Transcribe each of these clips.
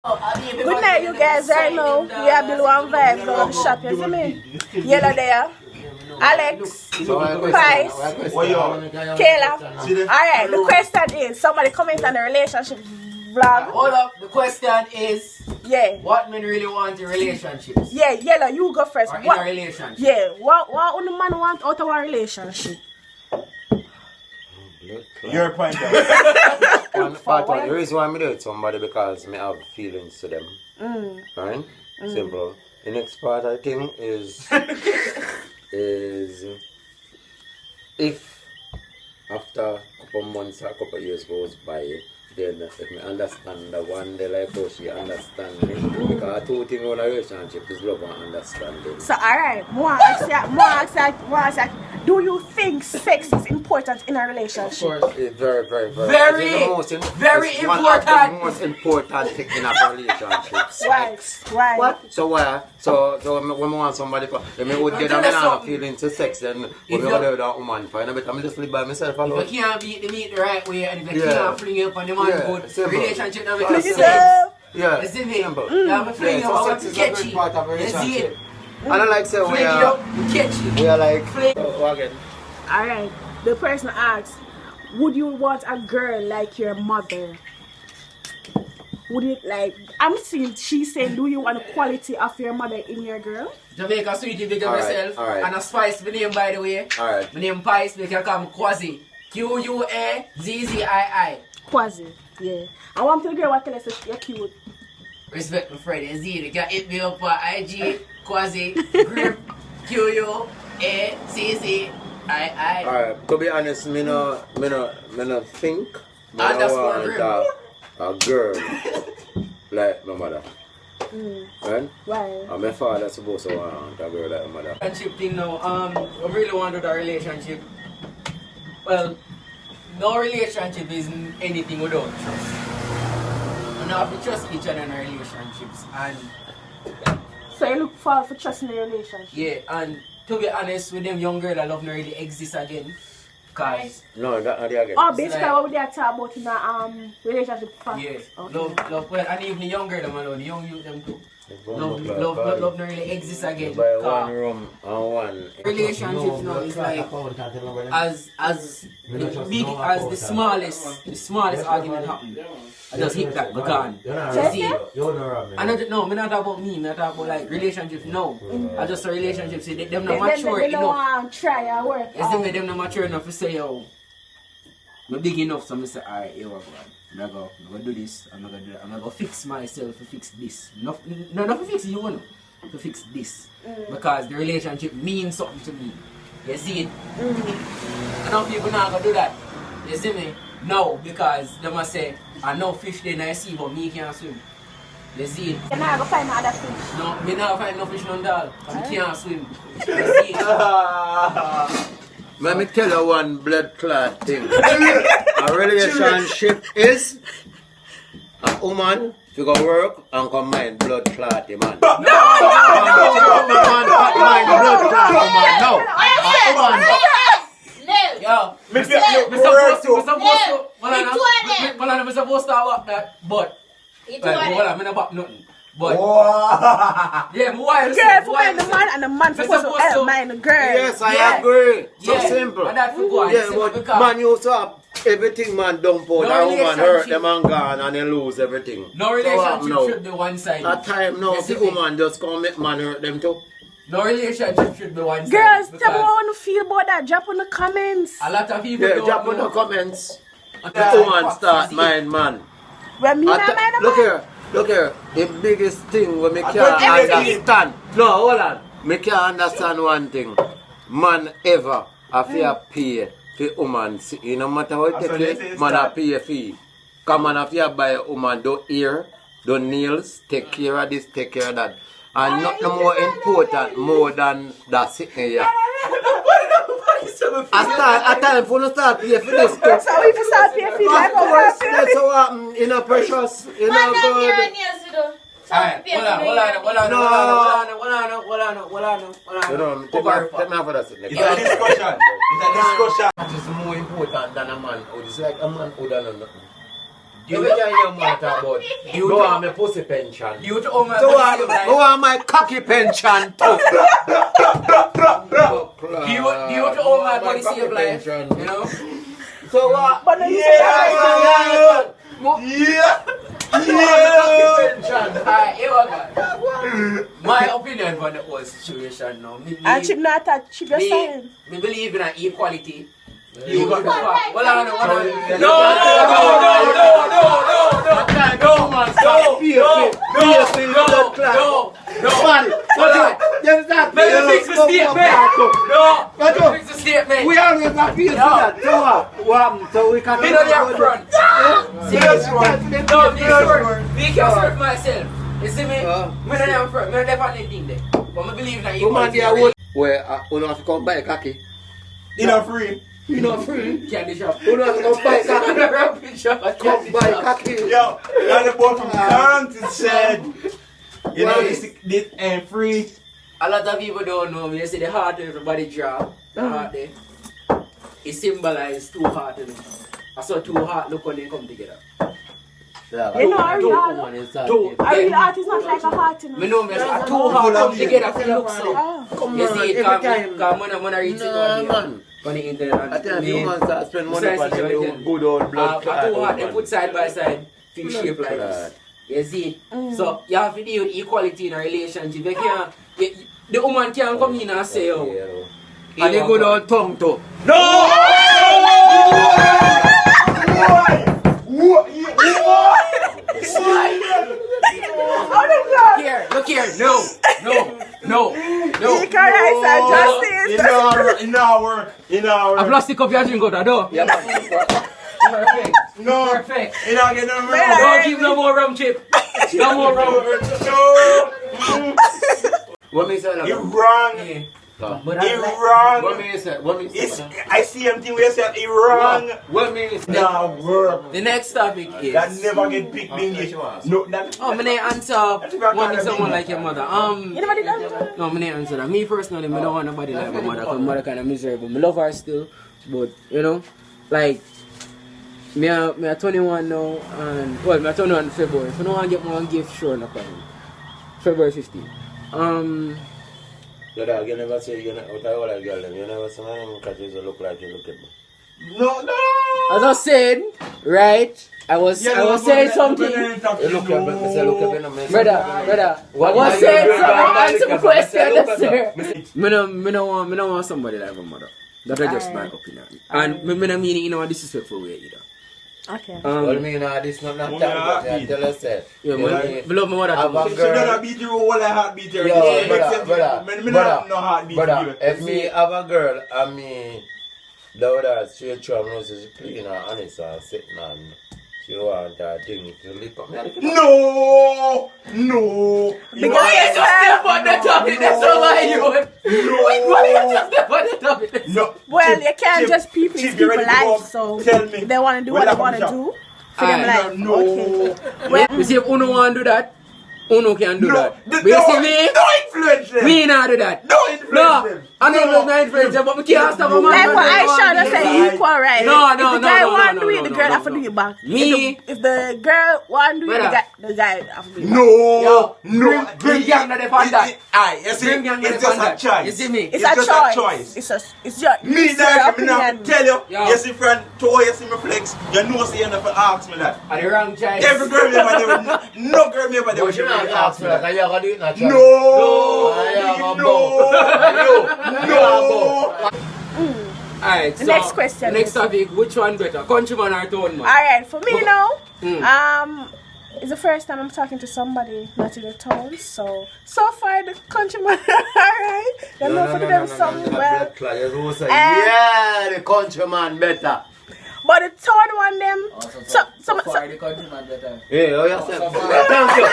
Good night, you guys. Right now, we are below one vibes on the shop. You see me? Yellow there. Alex, Price, Kayla. Alright, the question is somebody comment on the relationship vlog. Hold up, the question is what men really want in relationships? Yeah, Yellow, you go first. Or in a relationship? Yeah, what the man want out of a relationship? Your point. The reason why I do it somebody because I have feelings to them. Right? Simple. The next part I think is if after a couple months or a couple years goes by, then if I understand the one day like how she understand me. Because two things in a relationship is love and understanding. So alright, more ask you, do you think sex is important in a relationship? Of course, it's very, very, very. Very important. important. One of the most important thing in a relationship. Right. What? So when we want somebody, when we would get a feeling to sex, then when we go there with a woman, fine, but I'm just live by myself alone. If you can't beat the meat the right way, and if you can't fling it up on the man good, relationship never Fling makes it up. Yeah, it's simple. You have a fling so up, sex is a great part of a relationship. And I like say we are like again. Alright, the person asks, would you want a girl like your mother? Would it like, she's saying, do you want the quality of your mother in your girl? Jamaica sweetie, big of yourself. And a spice, my name by the way. Alright. My name Pice, they can call me Quasi. Quazii. Quasi, yeah. I want to the girl what tell us that you're cute. Respect my friend, and Z, they can hit me up on IG, Quasi, Grip, QUAZZII. Alright, to be honest, me no think I want a girl like my mother. Right? Right. And my father supposed to want a girl like my mother. Relationship thing now, I really want to do a relationship. Well, no relationship is anything without trust. We have to trust each other in our relationships. And so you look forward for trust in the relationship? yeah, and to be honest, with them young girls, I love not really exist again. Cause no, that's not again. Oh, basically like, what would they talk about in a relationship? Yeah, okay. love, well, and even the young girl them alone, the young youth them too. Love not really exist again. By one room and one. Relationships now is like as big as the smallest argument happen. I just hit that, but gone. I know, I'm not talking about me, I'm not talking about like relationships, no. I just a relationship, see, them not mature enough. They don't try and work. It's them not mature enough to say, yo, I'm big enough, so I say, alright, here we go. I'm gonna do this, I'm gonna do that, I'm gonna fix myself to fix this. Not to fix you, no, to fix this. Because the relationship means something to me. You see it? I know people not gonna do that. You see me? No, because they must say, I know fish then I see, but me can't swim. You see it? You're not gonna find other fish? No, me not find no fish on dog, because I can't swim. You see it? Let me tell you one blood clot thing. A relationship is a woman to go work and combine blood clot the man. No! Combine blood clot the man. No! A woman. Yo, We're supposed to walk that, but I'm not about nothing. But yeah, why? Girl for mind the man and the man supposed to help mind the girl. Yes, I agree. So simple. And that for yeah, but man used to have everything man dump out. No, a woman hurt them and gone and they lose everything. No relationship should be one-sided. At time now, the woman just come make man hurt them too. No relationship should be one-sided. Girls, tell me how you feel about that. Drop on the comments. A lot of people don't drop on the comments. The woman start mind man. When me not mind Look here, the biggest thing when me can't understand. No, hold on. Me can't understand one thing. Man ever have to pay for woman. No matter what you take, man have to pay fee. Come on, have to buy a woman, do ear, do nails, take care of this, take care of that. And nothing more important more than that sitting here. At time for you start pay for this too. So if you start pay for like that's how happen in a precious, in a good. Alright, hold on. Take me off of that. It's a discussion. It's more important than a man. It's like a man who don't know nothing. You can hear man talk about. You want my pussy pension. You to Omar. So I want my cocky pension too. You to Omar body save life. You know? So what? But no, you say that. Alright, here we go. My opinion on the whole situation now. And she not that, she just saying. Me believe in equality. You got that. Well, I know. Fix the statement. We always have to that. So we can. Me not there front. Me can serve myself. You see me? Me not there front. Me not there anything there. But me believe in equality. Where you have to come buy a cocky. You not free. You not free. Candy shop. You have to come buy cocky. Come buy cocky. Yo, and the boy from Canton said, you know, this ain't free. A lot of people don't know me. You see the heart everybody draw. The heart there. It symbolizes two hearts. You know? I saw two hearts look when they come together. You know, a real heart is not like a heart, you know. Me know me, a two hearts come together to look so. Come You on, see it every time. come when I read it on the internet. I tell you, man, start spend money on them good old blood A two hearts, they put side by side, feel shape like this. You see? So, you have to deal with equality in a relationship. You can't, the woman can't come in and say, oh. And they good old tongue too. Look here, no. You can't justice. In our A plastic cup you drink out of door. Yeah, Perfect. No. Perfect. You not get no Don't give no more rum chip. No more rum. what me say? You wrong. Yeah. He wrong. What me say? What me say? I see him thing where you said he wrong. What me say? Nah, work. The next topic is. That never get picked in English. No, that. Oh, me didn't answer wanting someone like your mother. You never did that? No, me didn't answer that. Me personally, me don't want nobody like my mother. Cause my mother kind of miserable. Me love her still, but you know, like me a 21 now, and well, me a 21 in February. If you don't want to get me one gift, sure, no problem. February 15. Your dog, you never say you're not out of all that girl, you never say my name because you look like you look at me. No. As I said, right? I was saying something. You look at me, say look at me. Brother, I was saying something. Answer the question, sir. Me no want somebody like my mother. That is just my opinion. And me no mean it in a disrespectful way either. Okay. Well, me nah, this not time, but tell us that. Yeah, me love my mother too much. She don't beat you all like heartbeat. Yo, brother, if me have a girl and me love her straight through, I'm not so clean or honest or sitting on. She want her thing to lip up. No. Because Why you just step on the topic? That's all I you. Why you just step on the topic? No. well, you can't just people Chief, is you people ready to go life, up? so Tell me. they want to do Well, what they I'm want to sure. do for them life. No. Okay. Well, You see, if Uno want to do that, Uno can do that. But you No, see me? don't influence them. Me not do that. Don't influence No, them. I know not influence them, but we can't stop a man. like from what doing Aisha what just he said, do. equal right. No, If the guy want to do it, the girl have to do it back. Me? If the girl want to do it, Brother. the guy have to do it back. No. Bring gang to defend that. Aye, you see, Bring gang to it's defend just a that. choice. You see me? It's It's a just a choice. choice. It's your Me it's your that me not opinion. tell you. Yo. You see, friend, to all you see me flex, you know, see, you never ask me that. Are the wrong choice? Every girl me ever do, no girl me ever do, But she you never not ask ask me me that, that. and you gotta do it naturally. No. Alright, The next question Next is- topic, which one better? Countryman or town man? Alright, for me now, Mm. it's the first time I'm talking to somebody not in the town, so far the countryman alright. They know for them something well. Yeah, the countryman better. But the third one them some the countryman better. Yeah, oh yeah, thank you.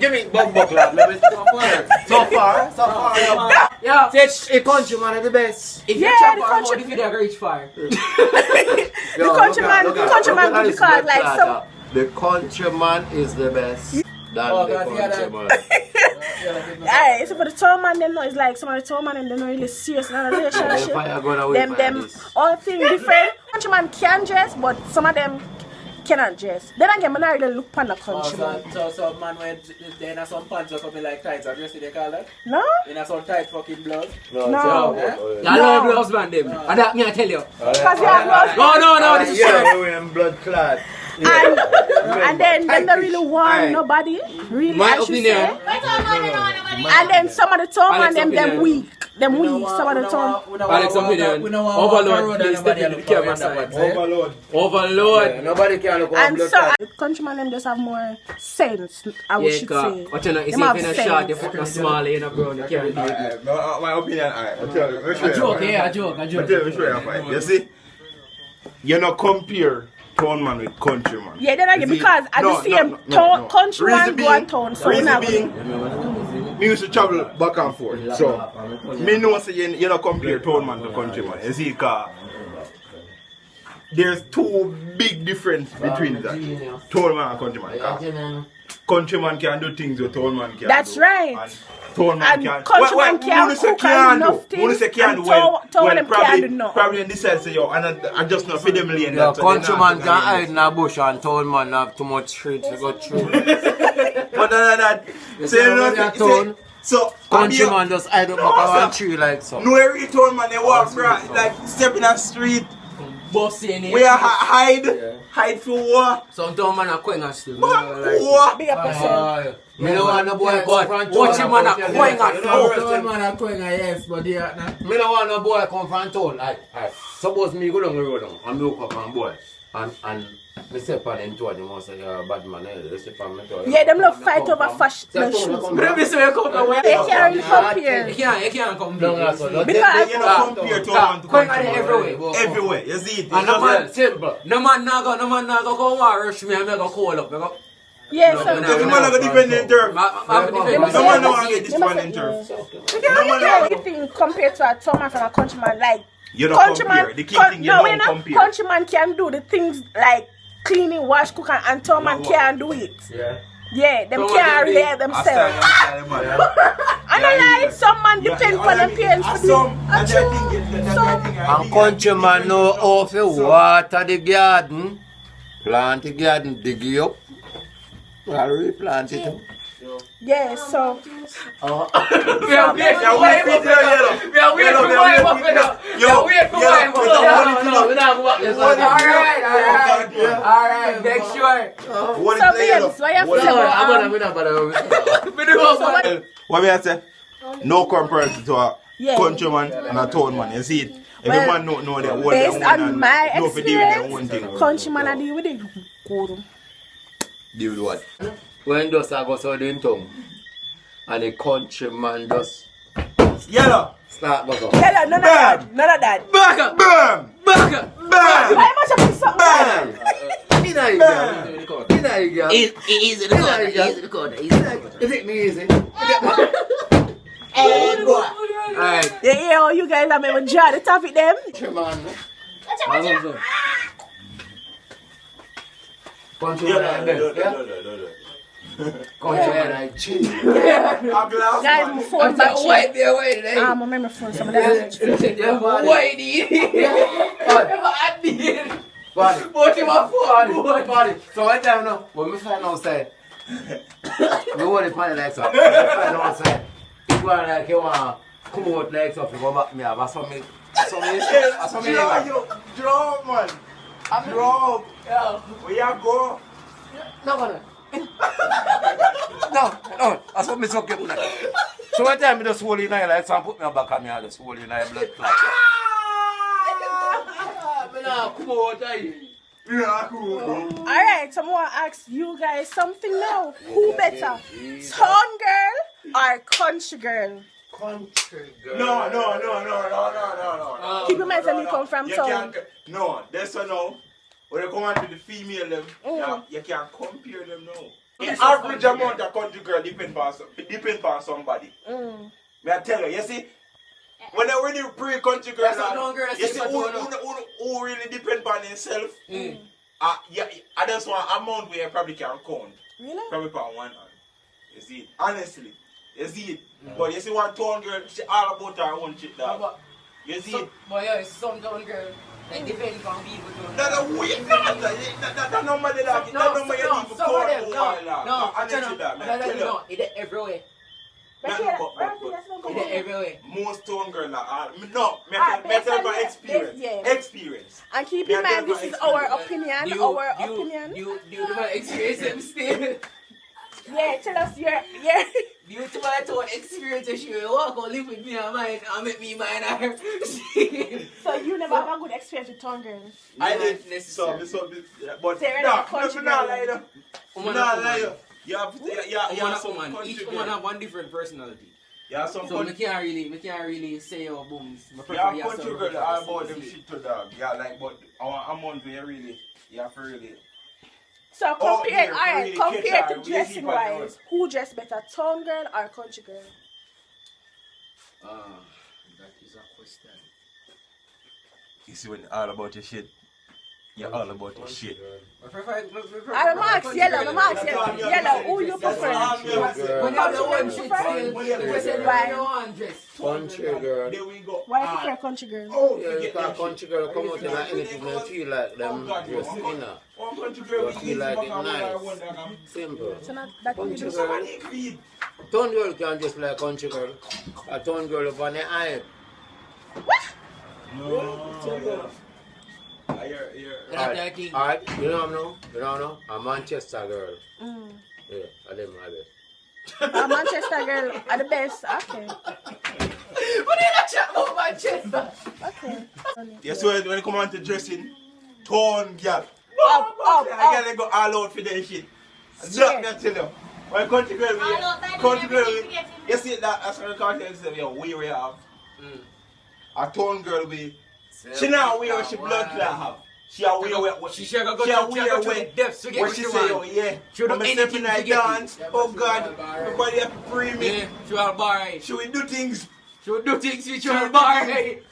Give me bug clap. So far. Yeah. A countryman is the best. If you Yeah, chop the our country- mouth, if you reach fire. the countryman good because like some The countryman is the best. Than Oh, the God, yeah, that- countryman. alright, so for the town man them know it's like some of the town man and they're not really serious in a relationship. Fire gonna wait for them this. all things different. Countryman can dress, but some of them cannot dress. Then again, I not really look on the country man. So man when they in some pants or something like tights, or dress they call that? No? In some tight fucking blouse. No. I love blouse man them. And that me I tell you. Because you have gloves. No, this is Yeah, wearing blood clot. And then they don't really want nobody. Really, My I should opinion. say. And then some of the town man them weak. Them weak. Some of the town. Alex opinion. Overload, please step in the camera side. Overload. Yeah, nobody can look on And blood so clot. countrymen them just have more sense, I should say. But you know, it's Them have even a shot, you sense. put a small in a brown, you can't do it. My opinion, alright. I'll tell you. A joke. I'll tell you, show you a fight. You see, you not compare town man with country man. Yeah, then again, because at the same countryman go and town, so we're not going to. Me used to travel back and forth. So, me know say you not compare town man to country man. You see, cause there's two big difference between that. Town man and country man. Country man can do things with town man can't. That's do. right. And town man And can. countryman can't cook and do enough things, Say can and do well. town Well, them can't do nothing. probably in this sense, yo, and I just not feed them lane. Yeah, that, so they countryman not can gonna hide in a bush and town man have too much street to go through. But that, You say see you know, how they are say- town? so Countryman just hide up back of a tree like so. no every town man they walk right, like step in a street Bossy in it. where hide for war. Some town man are going and still. War. Big up yourself. Me no want no boy come from town. Watch him man a going and Town man are going yes, but they are not. Me no want no boy come from town. Like, suppose me go down the road down and me hook up and boy. And me step on him towards him and say, you're a bad man. Let's step on me towards him. Yeah, them love fight over fashion shoes. But if you come from where They can't really compare. you can't come No, here. so Because You know compare town man to Going country at it man. everywhere. Everywhere, you see it. And no man, simple. no man not go come and rush me and me go call up. Me go. yeah, No, so no, The man not gonna defend in turf. No man don't want to get this man in turf. you can't really think compared to a town man from a countryman like You don't compare. The key thing you don't compare. countryman can do the things like cleaning, wash, cook, and town man can't do it. Yeah, them Town man can't can really do- help I themselves. stand And I like some man depend on them parents for doing. And countryman know how to water the garden, plant the garden, dig it up, and replant it. Yeah, so We are waiting for wife up here. We are waiting for wife up here. We are waiting for wife up here. No, we're not going to Alright, make sure. so babes, what you feel about What me I say? No comparison to a Yeah. countryman and a town man. You see it? Every Well, man know their own based their own on and my know for deal with their own experience, thing. countryman I deal with it good. Deal with what? When does I go so in tongue, and the countryman just Yellow! start back up. Tell her, none of that, none of that. Back up. Bam! Back up. Bam! Why much of something? Bam! Easy girl. Easy the corner. Is it me easy? Hey, boy. Alright. Yeah, all you guys have ever draw the topic them. Countryman. Countryman like cheese. Guys, my phone battery. Wait there, wait there. I remember phone, some of that. Wait there. Body. Watch my phone. Body. So what time now? When me find out say, me want to find like so. Me find out say, if you want like you want come out like so, you go back me have a some me. Drop, man! Drop! Where you go? No. That's what me so keep like. So one time me just hold in my like so put me back and me I just hold in my blood clot. Me nah come out here. Yeah, cool. Alright, so I want to ask you guys something now. Who better? Town girl or country girl? Country girl. No. Keep in mind that me come from You town. can't, no, that's so now. When you come on to the female them, you can't compare them now. The average amount of country girl depend on somebody. May I tell you, you see, when I really pre-country girl, That's a town girl, you that's see a town who really depend on himself. Yeah, I just want amount where you probably can count. Really? Probably on one hand. You see it? Honestly. You see it? But you see one town girl, she all about her own shit, dog. You see? But yeah, some down girl. Like depends on people doing That's a weird that number they that number you even some call of them, no, honestly that, man. No, it's everywhere. But It's everywhere. Most stone girl no, me tell by experience. And keep in mind, this is our opinion. Do you my experience them still? Yeah, tell us your. You to my own experience, she will walk or live with me and mine and make me mine her. So you never have a good experience with tongue girls? I did necessarily. But no, not lie. You have some each woman have one different personality. Yeah, some so we can't really say our booms. Yeah, country girl all about them shit to dog. Yeah, like but our month we really So compare to dressing wise, who dress better, town girl or country girl? That is a question. You see when all about your shit. You're all about your shit. I'm Max Yellow. Yellow, who you prefer? When you're the one shit, country girl. There we go. Why you prefer country girl? Oh, yeah, because country girl come out and anything and feel like them dress inner. You feel like it nice. Simple. So not that Country girl. Town girl can just like country girl. A town girl up on the eye. What? No. Alright, you know a Manchester girl. Yeah, I them my best. A Manchester girl are the best. Okay. What did I chat about Manchester? Okay. Yes, when you come on to dressing, tone girl. Up. I gotta go all out for that shit. Drop me and tell you. When country girl, you see that's what the country say, we have. A tone girl we. She now wear what she blood clot have. She a wear what she wear what depths to get what she say, oh yeah. She will do anything to dance. Oh God, nobody have to free me. Yeah, she will bar. She will do things. She will do things which will bar.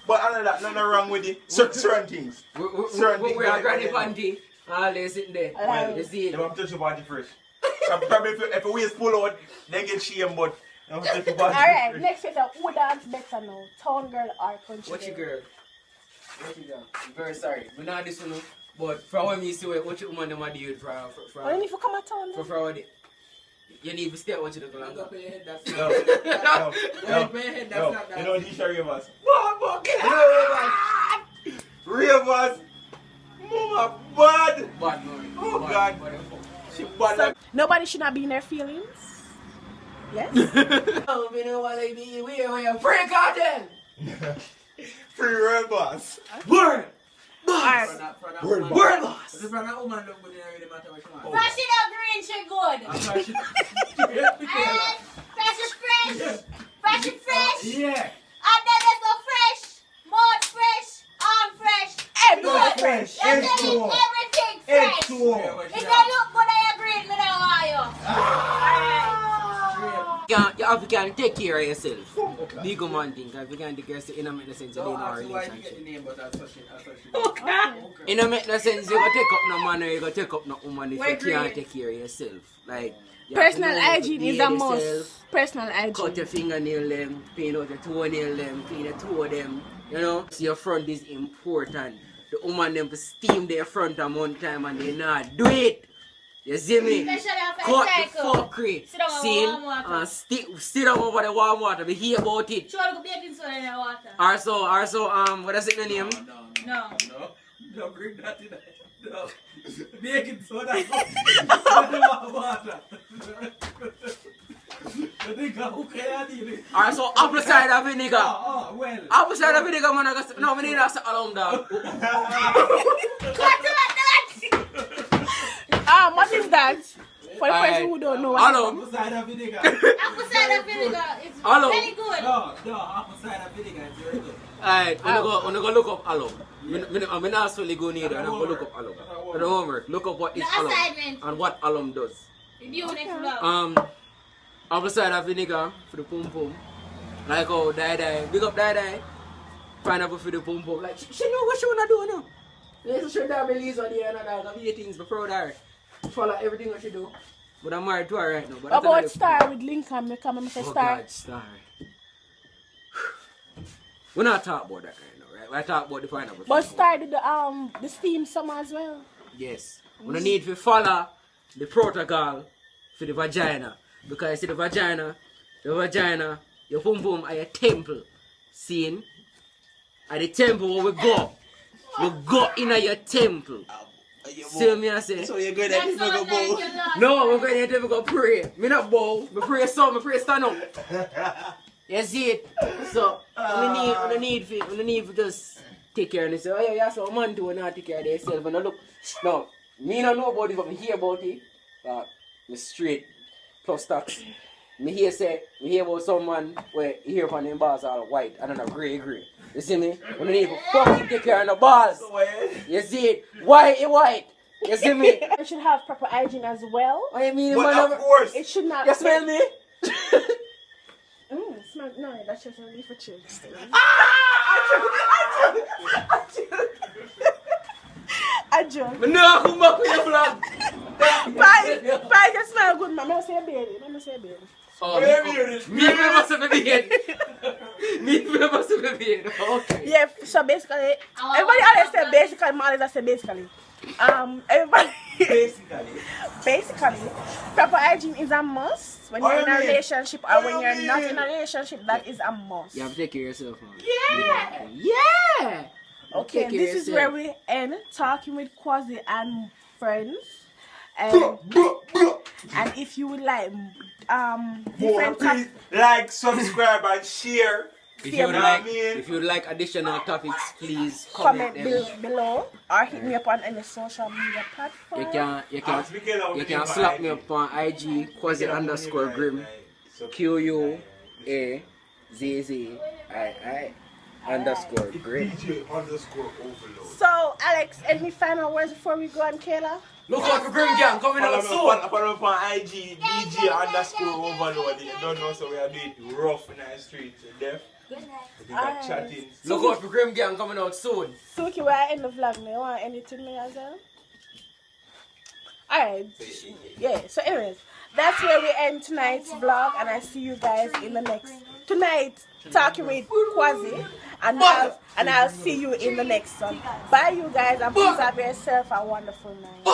But other than that, nothing wrong with it. Certain things. Certain things. We are granny panty. All they sitting there. Well, you see it. They want to touch your body first. So probably if a waist pull out, they get shame, but they want to touch your body first. Alright, next question. Who dance better now? Town girl or country What you girl? girl? What you girl? I'm very sorry. We not this one, but for what me see what you woman them a do for Oh, you need to come at town then? for what you need to stay at what you do longer. No. You know these are ravers. Ravers. Ravers. Mama bad. Bad man. Oh God. She bad like. Nobody should not be in their feelings. Yes? Oh, we know what they be. We are free content. Free world boss. Word. Alright. Word boss. Word boss. Fresh it up, green, she good. Alright, fresh is fresh. Fresh is fresh. Yeah. And then there's no fresh. Mud fresh. Arm fresh. Everything fresh. Everything fresh. If you look good, I agree. Me don't want you. You can take care of yourself. Big man thing, if you can take care of yourself, it don't make no sense to be in a relationship. It don't make no sense you go take up no man or you go take up no woman if you can't take care of yourself. Like Personal hygiene is the most. Personal hygiene. Cut your fingernail them, clean out your toenail them, clean your toe them. You know, so your front is important. The woman them steam their front a month time and they not do it. You see me? Cut the fuckery. Sit down over the warm water. We hear about it. Sure, go baking soda in the water. Also, what is it the name? No. Don't bring that in. No. Baking soda in the warm water. Alright, so apple cider vinegar. Well. Apple cider vinegar, man. No, we need a alarm dog. What is that? For the person who don't know what Alum. Apple cider vinegar. Apple cider vinegar is Alum. very good. No, apple cider vinegar is very good. Alright, I'm gonna go look up alum. I'm not solely going neither. I'm gonna look up alum. For the homework, look up what is The alum assignment. and what alum does. You next vlog. Apple cider vinegar for the pum pum. Like how die. Big up die. Pineapple for the pum pum. Like she know what she wanna do now. Let's show that Belize on the end of that. I've things before her. Follow everything what she do. But I'm married to her right now. But about Star with Lincoln? Me come and say oh Star. God, Star. We're not talking about that kind of, right? We're talking about the pineapple. But started the steam summer as well. Yes. We don't need to follow the protocol for the vagina. Because you see the vagina, your boom boom are your temple. Seeing? At the temple where we go. We go in your temple. See what I say? So you're going to go bow? No, we're going to go pray. Me not bow. Me pray some, me pray stand up. You see it? So, we need to just take care of this. Oh yeah, yeah, so man do not take care of themselves. And look, no, me don't know about it, but me hear about it. Me straight plus tax. Me hear about someone where you hear from them balls are white and then a grey. You see me? We need to fucking take care of the balls. You see it? White. You see me? It should have proper hygiene as well. What you mean? But of course. It should not. You smell me? Smell, no, that's just only for chicks. I joke. No, come back with your vlog. Pie, you smell good, man. Let me say baby. Oh, me must have been okay. Yeah, so basically, everybody always say basically, man always say basically. Everybody basically, proper hygiene is a must when you're in a relationship or when you're not in a relationship. That is a must. You have to take care of yourself, man. Yeah. Okay, Take care this of is yourself. where we end talking with Quasi and friends. And if you would like different Please like, subscribe, and share. If you would like additional topics, please comment comment them. below or hit me up on any social media platform. You can slap me up on IG Quasi_Grim QUAZZII_Grim. DJ_overload. So Alex, any final words before we go on, Kayla? Look out for Grim Gang coming out soon. Follow me on IG DJ_overload. You don't know, so we are doing it rough in the street. Deaf. We got chatting. Look out for Grim Gang coming out soon. Suki, we're in the vlog now. You want anything me as well? Alright. Yeah, so anyways, that's where we end tonight's vlog, and I see you guys in the next tonight talking with Quasi, and I'll see you in the next one. Bye you guys, and please have yourself a wonderful night.